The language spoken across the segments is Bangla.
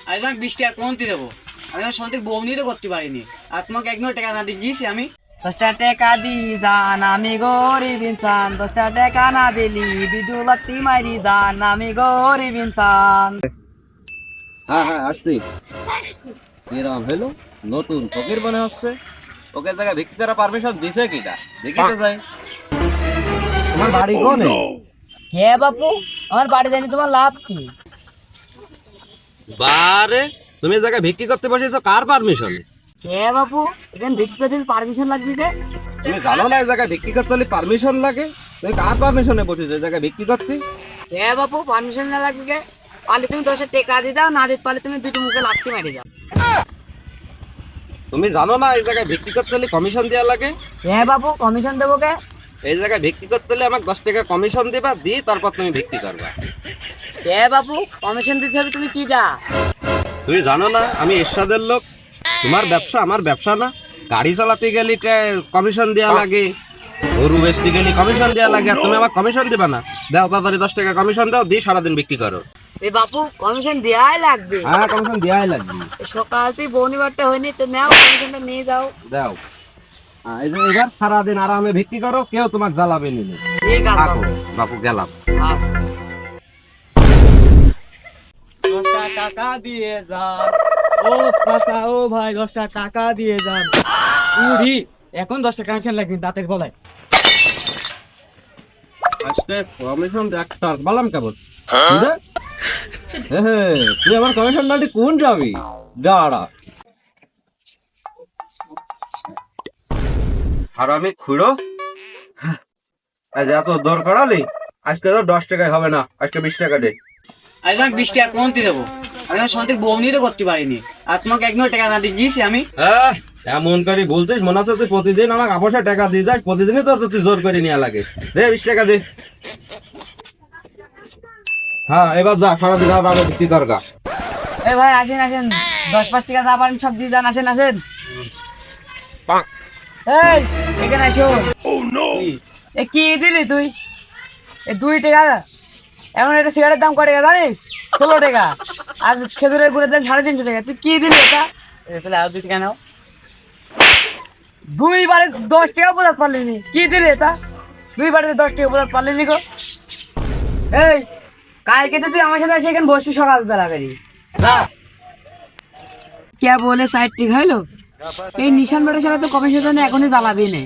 আমি তোমাকে 20 টাকা কমতি দেবো। আমি আমার সন্তান বমনি তো করতে পারিনি, আর তোমাকে 1 টাকা না দিয়ে গিয়েছি আমি। 10টা টাকা দি যান, আমি গরিব ইনসান। 10টা টাকা না দিলি বিদুলাতি মারি যান, আমি গরিব ইনসান। হ্যাঁ হ্যাঁ আসছি। কিরম হলো? নতুন ফকির মনে হচ্ছে। ওকে জায়গায় ভিক্ষি করার পারমিশন দিছে কিটা? দেখি তো যাই। তোমার বাড়ি কোনে? কে বাপু, আমার বাড়ি জানি তোমার লাভ কি? বারে, তুমি এই জায়গায় ভিক্ষি করতে বসেছো কার পারমিশনে? কে বাপু, এখানে ভিক্ষি করতে পারমিশন লাগবে যে? তুমি জানো না এই জায়গায় ভিক্ষি করতে হলে পারমিশন লাগে? তুমি কার পারমিশনে বসেছো এই জায়গায় ভিক্ষি করতে? কে বাপু, পারমিশন না লাগবে কে? পারলে তুমি 10 টাকা দিয়ে দাও, না দিতে পারলে তুমি দুটো মুখে লাথি মারি দাও। তুমি জানো না এই জায়গায় ভিক্ষি করতে হলে কমিশন দেওয়া লাগে? কে বাপু, কমিশন দেবো কে? এই জায়গায় ভিক্ষি করতে হলে আমাকে 10 টাকা কমিশন দিবা, দিয়ে তারপর তুমি ভিক্ষি করবা। কে বাপু, কমিশন দিতে হবে তুমি কিটা? তুমি জানো না আমি এরশাদের লোক? তোমার ব্যবসা আমার ব্যবসা না? গাড়ি চালাতে গেলে কমিশন দেওয়া লাগে, গরু বেচতে গেলে কমিশন দেওয়া লাগে, আর তুমি আমার কমিশন দিবা না? দাও তাড়াতাড়ি 10 টাকা কমিশন দাও, দিয়ে সারাদিন বিক্রি করো। এ বাপু, কমিশন দেওয়াই লাগবে। হ্যাঁ কমিশন দেওয়াই লাগবে। সকাল থেকে বনিবারটা হয়নি তো, নাও কমিশনটা নিয়ে যাও। দাও। এই যে এবার সারাদিন আরামে বিক্রি করো, কেউ তোমাকে জ্বালাবে নি। ঠিক আছে থাকো বাপু। বাপু, গেলাম। আচ্ছা। 10 টাকা দিয়ে যান। ও কাকা, ও ভাই, 10 টাকা দিয়ে যান। উড়ি, এখন 10 টাকা কানেকশন লাগবে দাঁতের গলায়। আজকে কমিশন একটা বললাম কেবল। তুই আমার কমিশন নাটি কোন যাবি? দাঁড়া। আর আমি খুঁড়ো এত দর করালি, আজকে তো 10 টাকায় হবে না, আজকে 20 টাকা দে। আমি তোমাকে 20 টাকা কমতি দেবো। আমি আমার সন্তান বমনি তো করতে পারিনি, আর তোমাকে 1 টাকা না দিয়ে গিয়েছি আমি। হ্যাঁ এমন করে বলছিস, মনে হচ্ছে তুই প্রতিদিন আমাকে আপসে টাকা দিয়ে যাস, প্রতিদিনই তো তুই জোর করে নেওয়া লাগে। দে 20 টাকা দে। হ্যাঁ এবার যা, সারাদিন আর আরো বিক্রি কর গা। এ ভাই আসেন আসেন, 10-5 টাকা যা পারেন সব দিয়ে যান, আসেন আসেন। এই এখানে আসো। এ কি দিলি তুই? এ 2 টাকা। এমন একটা সিগারেটের দাম কত টাকা জানিস? 16 টাকা। আর খেজুরের গুড়ের দাম 350 টাকা। তুই কি দিলি এটা? তাহলে আর 2 টাকা নাও। দুইবারে 10 টাকা বোঝাতে পারলি নি? কি দিলি এটা? দুইবারে 10 টাকা বোঝাতে পারলি নি গো? এই কালকে তো তুই আমার সাথে এসে এখানে বসবি সকালবেলা বেরি। কে বলে 60 টাকা হইলো? এই নিশান বেটার সাথে তো কমিশন জন্য এখনই জ্বালাবি নে।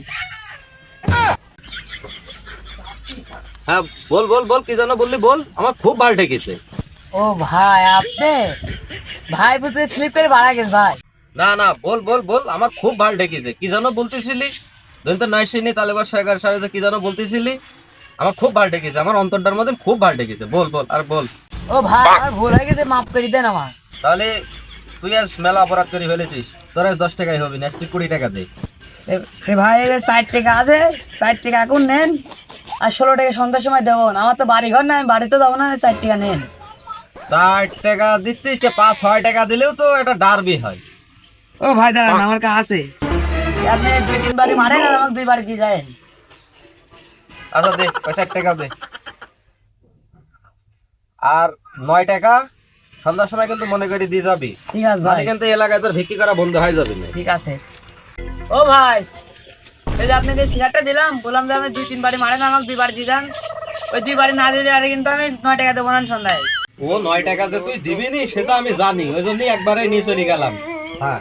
হ্যাঁ বল বল বল, কি জানো বললি বল, আমার খুব ভালো ঠেকেছে। ও ভাই, আপনি ভাই বুঝতে স্লিপের ভাড়া গেছে ভাই। না না বল বল বল, আমার খুব ভালো ঠেকেছে। কি জানো বলতেছিলি? ধরুন তো নাই শুনি, তাহলে এবার 11 সাড়ে কি জানো বলতেছিলি? আমার খুব ভালো ঠেকেছে, আমার অন্তরটার মধ্যে খুব ভালো ঠেকেছে। বল বল আর বল। ও ভাই, আমার ভুল হয়ে গেছে, মাফ করে দেন আমার। তাহলে তুই আজ মেলা অপরাধ করে ফেলেছিস, তোর আজ 10 টাকাই হবে না, আজ তুই 20 টাকা দে। এ ভাই 60 টাকা আছে, 60 টাকা এখন নেন, আর 16 টাকা সন্ধ্যার সময় দেবো। আমার তো বাড়ি ঘর না, আমি বাড়িতে যাবো না, 60 টাকা নেন। 60 টাকা দিচ্ছিস, 5-6 টাকা দিলেও তো এটা ডারবি হয়। ও ভাই দাঁড়ান, আমার কাছে আছে। আপনি 2-3 বাড়ি মারেন আর আমাকে 2 বাড়ি দিয়ে যায়। আচ্ছা দে, 60 টাকা দে। আর 9 টাকা সন্ধ্যার সময় কিন্তু মনে করে দিয়ে যাবি। ঠিক আছে মানে ভাই, কিন্তু এই এলাকায় তোর ভিক্ষি করা বন্ধ হয়ে যাবে না। ঠিক আছে। ও ভাই, এই যে আপনাকে সিগারেটটা দিলাম, বললাম যে আপনি 2-3 বাড়ি মারেন, আমাকে 2 বাড়ি দিয়ে দেন। ওই 2 বাড়ি না দিলে আরে কিন্তু আমি 9 টাকা দেবো না সন্ধ্যায়। ও 9 টাকা যে তুই দিবি নি সেটা আমি জানি, ওই জন্যই একবারে নিয়ে চলে গেলাম। হ্যাঁ